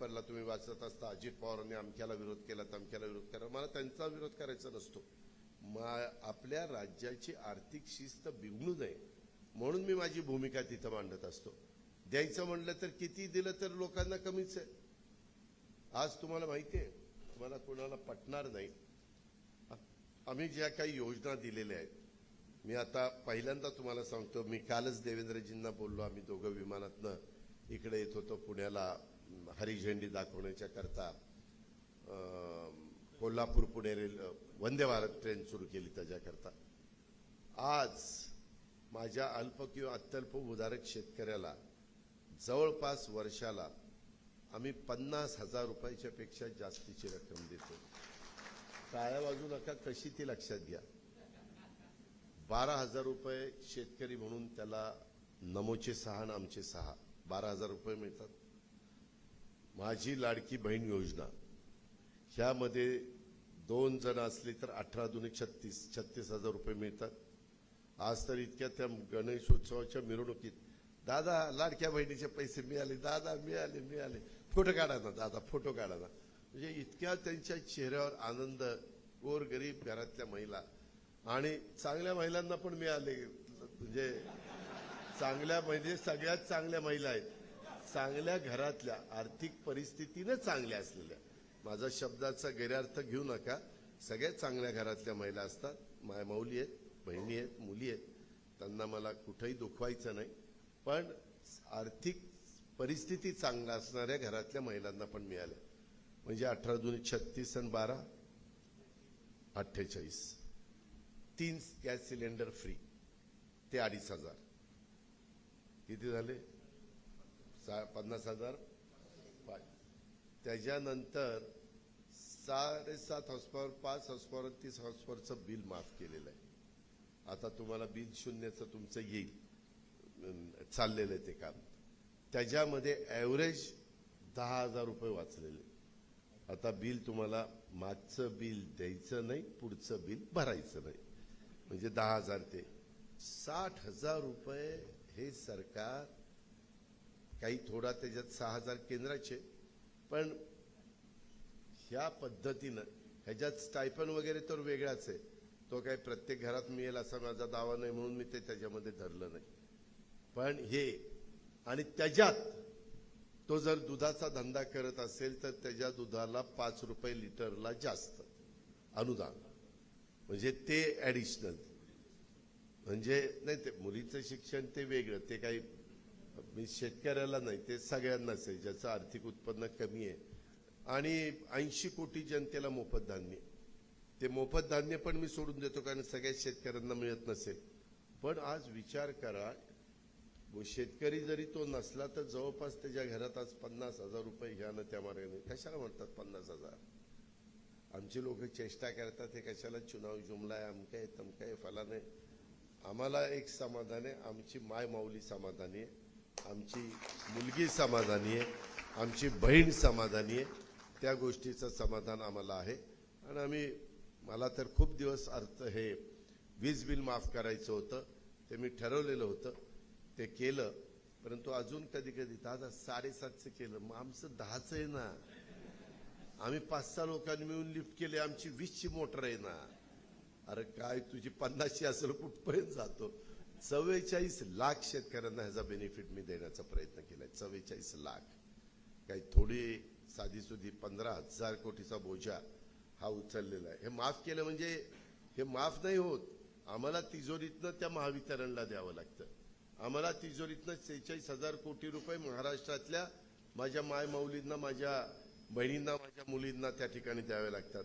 पेपरला तुम्ही वाचत असता अजित पवारांनी अमक्याला विरोध केला तमक्याला विरोध केला. मला त्यांचा विरोध करायचा नसतो. आपल्या राज्याची आर्थिक शिस्त बिघडू नये म्हणून मी माझी भूमिका तिथं मांडत असतो. द्यायचं म्हणलं तर किती दिलं तर लोकांना कमीच आहे. आज तुम्हाला माहिती आहे, तुम्हाला कोणाला पटणार नाही, आम्ही ज्या काही योजना दिलेल्या आहेत, मी आता पहिल्यांदा तुम्हाला सांगतो, मी कालच देवेंद्रजींना बोललो, आम्ही दोघं विमानातनं इकडे येत होतो पुण्याला हरी झेंडी दाखवण्याच्या करता. कोल्हापूर पुणे वंदे भारत ट्रेन सुरू केली त्याच्याकरता. आज माझ्या अल्प किंवा अत्यल्प उदारक शेतकऱ्याला जवळपास वर्षाला आम्ही 50,000 रुपयाच्या पेक्षा जास्तीची रक्कम देतो. टाळ्या वाजू नका, कशी ती लक्षात घ्या. 12,000 रुपये शेतकरी म्हणून त्याला नमोचे 6 आणि आमचे 6 12,000 रुपये मिळतात. माझी लाडकी बहीण योजना ह्यामध्ये 2 जण असले तर 18 दुने 36,000 रुपये मिळतात. आज तर इतक्या त्या गणेशोत्सवाच्या मिरवणुकीत दादा लाडक्या बहिणीचे पैसे मिळाले, दादा मिळाले, फोटो काढा ना दादा, फोटो काढा ना. म्हणजे इतक्या त्यांच्या चेहऱ्यावर आनंद. गोरगरीब घरातल्या महिला आणि चांगल्या महिलांना पण मिळाले. म्हणजे सगळ्यात चांगल्या महिला आहेत, चांगल्या घरातल्या, आर्थिक परिस्थितीने चांगल्या असलेल्या. माझा शब्दाचा गैरअर्थ घेऊ नका, सगळ्यात चांगल्या घरातल्या महिला असतात. मायमाऊली आहेत, बहिणी आहेत, मुली आहेत, त्यांना मला कुठेही दुखवायचं नाही. पण आर्थिक परिस्थिती चांगल्या असणाऱ्या घरातल्या महिलांना पण मिळाल्या. म्हणजे 18 दुने 36 आणि 12 48. 3 गॅस सिलेंडर फ्री, ते 2,500. किती झाले? 50,000. त्याच्यानंतर 7.5 हॉर्सपॉवर, 5 हॉर्सपॉवर, 30 हॉर्सपॉवरचं बिल माफ केलेलं आहे. आता तुम्हाला बिल शून्याचं तुमचं येईल, चाललेलं आहे ते काम. त्याच्यामध्ये ॲव्हरेज 10,000 रुपये वाचलेले. आता बिल तुम्हाला मागचं बिल द्यायचं नाही, पुढचं बिल भरायचं नाही. म्हणजे 10,000 ते 60,000 रुपये हे सरकार, काही थोडा त्याच्यात 6,000 केंद्राचे, पण ह्या पद्धतीनं ह्याच्यात स्टायपन वगैरे तर वेगळाच आहे. तो काही प्रत्येक घरात मिळेल असा माझा दावा नाही म्हणून मी ते त्याच्यामध्ये धरलं नाही. पण हे आणि त्याच्यात तो जर दुधाचा धंदा करत असेल तर त्याच्या दुधाला 5 रुपये लिटरला जास्त अनुदान, म्हणजे ते ॲडिशनल. म्हणजे नाही, ते मुलीचं शिक्षण ते वेगळं, ते काही मी शेतकऱ्याला नाही, ते सगळ्यांनाच आहे ज्याचं आर्थिक उत्पन्न कमी आहे. आणि 80 कोटी जनतेला मोफत धान्य, ते मोफत धान्य पण मी सोडून देतो कारण सगळ्या शेतकऱ्यांना मिळत नसेल. पण आज विचार करा, शेतकरी जरी तो नसला तर जवळपास त्याच्या घरात आज 50,000 रुपये ह्यानं त्या मार्गाने. कशाला म्हणतात 50,000? आमची लोक चेष्टा करतात, हे कशाला चुनाव जुमला आहे, अमका आहे तमका आहे फलान आहे. आम्हाला एक समाधान आहे, आमची माय माऊली समाधानी आहे, आमची मुलगी समाधानी आहे, आमची बहीण समाधानी आहे. त्या गोष्टीचं समाधान आम्हाला आहे. आणि मला तर खूप दिवस हे वीज बिल माफ करायचं होतं, ते मी ठरवलेलं होतं, ते केलं. परंतु अजून कधी कधी दादा 7.5चं केलं, मग आमचं 10चं आहे ना. आम्ही 5-6 लोकांनी मिळून लिफ्ट केले, आमची 20ची मोटर आहे ना. अरे काय तुझी 50ची असेल, कुठपर्यंत जातो. 44 लाख शेतकऱ्यांना ह्याचा बेनिफिट मी देण्याचा प्रयत्न केलाय. 44 लाख, काही थोडी साधीसुधी 15,000 कोटीचा बोजा हा उचललेला आहे. हे माफ केलं म्हणजे हे माफ नाही होत, आम्हाला तिजोरीतनं त्या महावितरणला द्यावं लागतं. आम्हाला तिजोरीतनं 46,000 कोटी रुपये महाराष्ट्रातल्या माझ्या मायमाऊलींना, माझ्या बहिणींना, माझ्या मुलींना त्या ठिकाणी द्यावे लागतात.